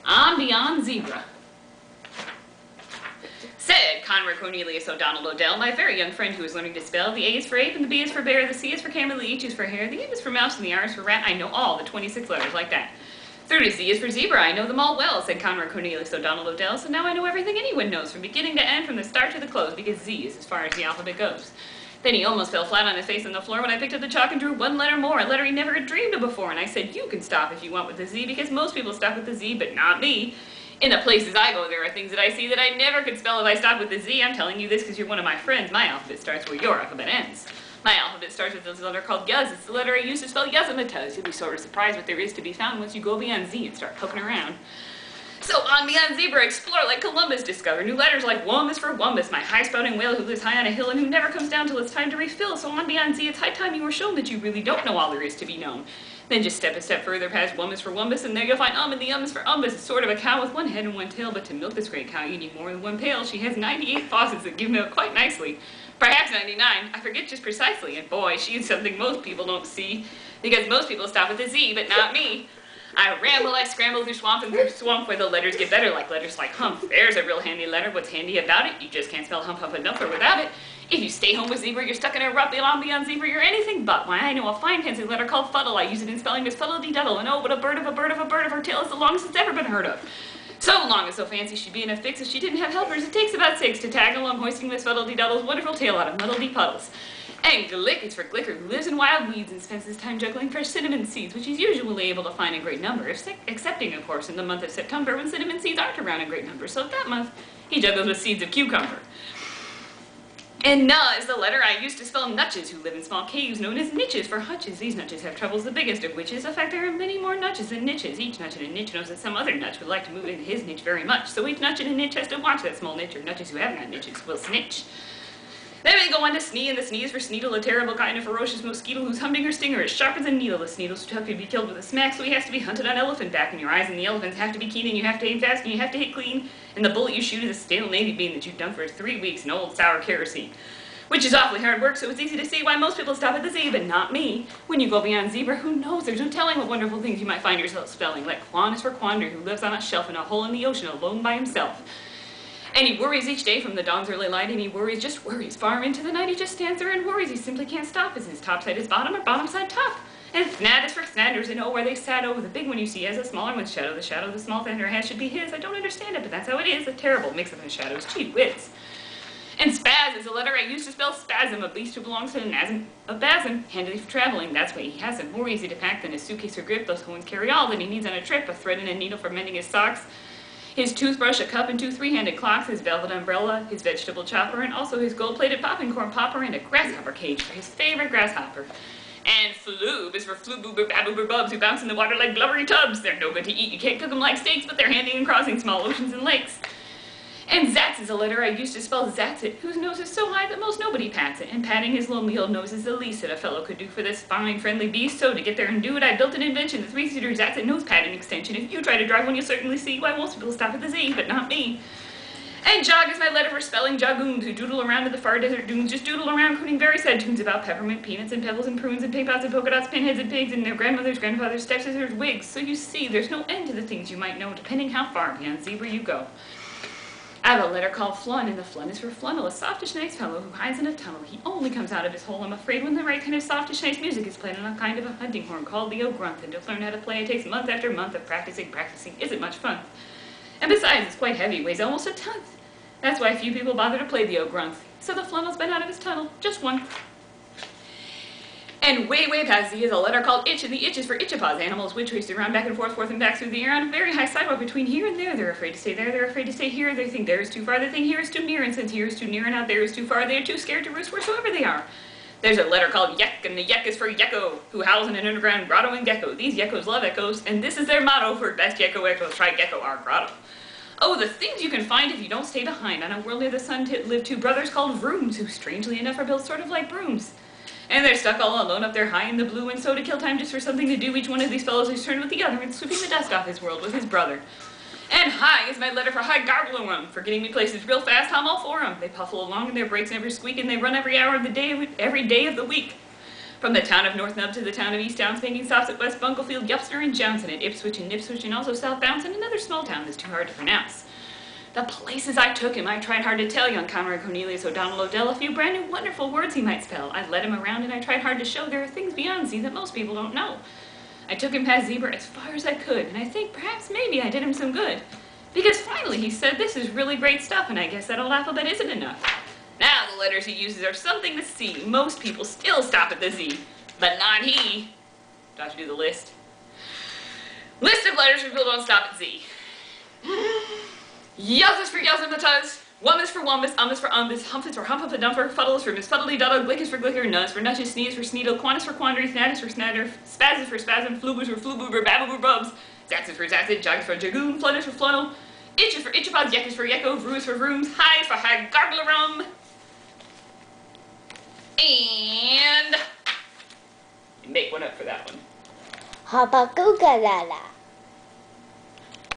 On Beyond Zebra. Said Conrad Cornelius O'Donnell Odell, my very young friend who is learning to spell. The A is for ape, and the B is for bear, the C is for camel, the H is for hare, the M is for mouse, and the R is for rat. I know all the 26 letters like that. 30Z is for zebra. I know them all well, said Conrad Cornelius O'Donnell Odell, so now I know everything anyone knows, from beginning to end, from the start to the close, because Z is as far as the alphabet goes. Then he almost fell flat on his face on the floor when I picked up the chalk and drew one letter more, a letter he never had dreamed of before, and I said, you can stop if you want with the Z, because most people stop with the Z, but not me. In the places I go, there are things that I see that I never could spell if I stopped with the Z. I'm telling you this because you're one of my friends. My alphabet starts where your alphabet ends. My alphabet starts with this letter called Yuz. It's the letter I use to spell Yuzzamatuz. You'll be sort of surprised what there is to be found once you go beyond Z and start poking around. So on Beyond Zebra, explore like Columbus, discover new letters like Wum is for Wumbus, my high-spouting whale who lives high on a hill and who never comes down till it's time to refill. So on Beyond Z, it's high time you were shown that you really don't know all there is to be known. Then just step a step further past Wum is for Wumbus, and there you'll find and the is for Umbus. It's sort of a cow with one head and one tail, but to milk this great cow you need more than one pail. She has 98 faucets that give milk quite nicely. Perhaps 99, I forget just precisely, and boy, she's something most people don't see, because most people stop with a Z, but not me. I ramble, I scramble through swamp and through swamp where the letters get better, like letters like hump. There's a real handy letter. What's handy about it? You just can't spell hump hump enough or without it. If you stay home with zebra, you're stuck in a rut. On Beyond Zebra, you're anything but. Why, I know a fine fancy letter called fuddle. I use it in spelling as fuddle-dee-duddle. And oh, but a bird of a bird of a bird of her tail is the longest it's ever been heard of. So long and so fancy she'd be in a fix if she didn't have helpers. It takes about 6 to tag along hoisting this fuddle-dee-duddle's wonderful tail out of muddle-dee-puddles. And Glick is for Glicker, who lives in wild weeds and spends his time juggling fresh cinnamon seeds, which he's usually able to find in great number, excepting, of course, in the month of September when cinnamon seeds aren't around in great number. So that month, he juggles with seeds of cucumber. And Na is the letter I used to spell nutches, who live in small caves known as niches for hutches. These nutches have troubles, the biggest of which is the fact there are many more nutches than niches. Each nutch in a niche knows that some other nutch would like to move into his niche very much, so each nutch in a niche has to watch that small niche, or nutches who have not niches will snitch. Then we go on to Snee, and the Snee is for Sneedle, a terrible kind of ferocious mosquito whose humming or stinger is sharp as a needle. The Sneedle's too tough to be killed with a smack, so he has to be hunted on elephant back, and your eyes and the elephants have to be keen, and you have to aim fast, and you have to hit clean, and the bullet you shoot is a stale navy bean that you've done for 3 weeks in old sour kerosene. Which is awfully hard work, so it's easy to see why most people stop at the Z, but not me. When you go beyond zebra, who knows? There's no telling what wonderful things you might find yourself spelling, like Quan is for Quander, who lives on a shelf in a hole in the ocean alone by himself. And he worries each day from the dawn's early light, and he worries, just worries. Far into the night, he just stands there and worries. He simply can't stop. Is his top side his bottom or bottom side top? And Fnad is for Fnanders, and oh, where they sat over the big one you see as a smaller one's shadow. The shadow the small Fnander has should be his. I don't understand it, but that's how it is. A terrible mix-up in shadows, cheap wits. And Spaz is a letter I used to spell spasm, a beast who belongs to the nasm of Basm, handy for traveling. That's why he has them. More easy to pack than his suitcase or grip. Those ones carry all that he needs on a trip, a thread and a needle for mending his socks, his toothbrush, a cup, and 2 3-handed clocks, his velvet umbrella, his vegetable chopper, and also his gold-plated popping corn popper, and a grasshopper cage for his favorite grasshopper. And Floob is for Floob Baboober Bubs, who bounce in the water like blubbery tubs. They're no good to eat. You can't cook them like steaks, but they're handy in crossing small oceans and lakes. And Zats is a letter I used to spell Zatsit, whose nose is so high that most nobody pats it, and patting his lonely old nose is the least that a fellow could do for this fine, friendly beast. So to get there and do it, I built an invention, the 3-seater Zatsit nose patting extension. If you try to drive one, you'll certainly see why most people stop at the Z, but not me. And Jog is my letter for spelling Jogoons, who doodle around in the far desert dunes, just doodle around crooning very sad tunes about peppermint, peanuts, and pebbles, and prunes, and pink pots, and polka dots, pinheads, and pigs, and their grandmothers, grandfathers, stepsisters, wigs. So you see, there's no end to the things you might know, depending how far beyond zebra you go. I have a letter called Flun, and the Flun is for Flunnel, a softish nice fellow who hides in a tunnel. He only comes out of his hole, I'm afraid, when the right kind of softish nice music is played on a kind of a hunting horn called the O'Grunth, and to learn how to play it takes month after month of practicing isn't much fun. And besides, it's quite heavy, weighs almost a ton. That's why few people bother to play the O'Grunth. So the Flunnel's been out of his tunnel, just one. And way, way past Z is a letter called Itch, and the Itch is for Itchapaws, animals which race around back and forth and back through the air on a very high sidewalk between here and there. They're afraid to stay there, they're afraid to stay here, they think there is too far, they think here is too near, and since here is too near and out there is too far, they are too scared to roost wheresoever they are. There's a letter called Yek, and the Yek is for Yekko, who howls in an underground grotto in Gecko. These Yekkos love echoes, and this is their motto for best Yekko echoes, try Gecko, our grotto. Oh, the things you can find if you don't stay behind. On a world near the sun live 2 brothers called Vrooms, who strangely enough are built sort of like brooms. And they're stuck all alone up there high in the blue, and so to kill time just for something to do, each one of these fellows is turned with the other and sweeping the dust off his world with his brother. And Hi is my letter for Hi Garglerum, for getting me places real fast. I'm all for 'em. They puffle along and their brakes never squeak, and they run every hour of the day, every day of the week. From the town of North Nub to the town of Easttown, spanking stops at West Bunklefield, Yupster and Johnson, at Ipswich and Nipswich, and also South Bounce, and another small town that's too hard to pronounce. The places I took him, I tried hard to tell young Conrad Cornelius O'Donnell Odell a few brand new wonderful words he might spell. I led him around and I tried hard to show there are things beyond Z that most people don't know. I took him past zebra as far as I could, and I think perhaps maybe I did him some good. Because finally he said, this is really great stuff, and I guess that old alphabet isn't enough. Now the letters he uses are something to see. Most people still stop at the Z, but not he. Do I have to do the list? List of letters where people don't stop at Z. Yuz is for Yuzzamatuz, Wum is for Wumbus, is for Umbus, Humph is for Humph and Dumper, Fuddle is for Miss Fuddly Duddle, Glick is for Glicker, Nuz for Nutches, Sneeze for Sneedle, Quan is for Quandary, Snad is for Snatter, Spaz is for Spasm, Floob is for Flooboober, Bababoo Bubs, Zats is for Zatzid, Jog is for Jagoon, Flood is for Flannel, Itch is for Itchapods, Yek is for Yekko, Vroo is for Vrooms, High is for Haggarglarum, and make one up for that one. Habakukalala.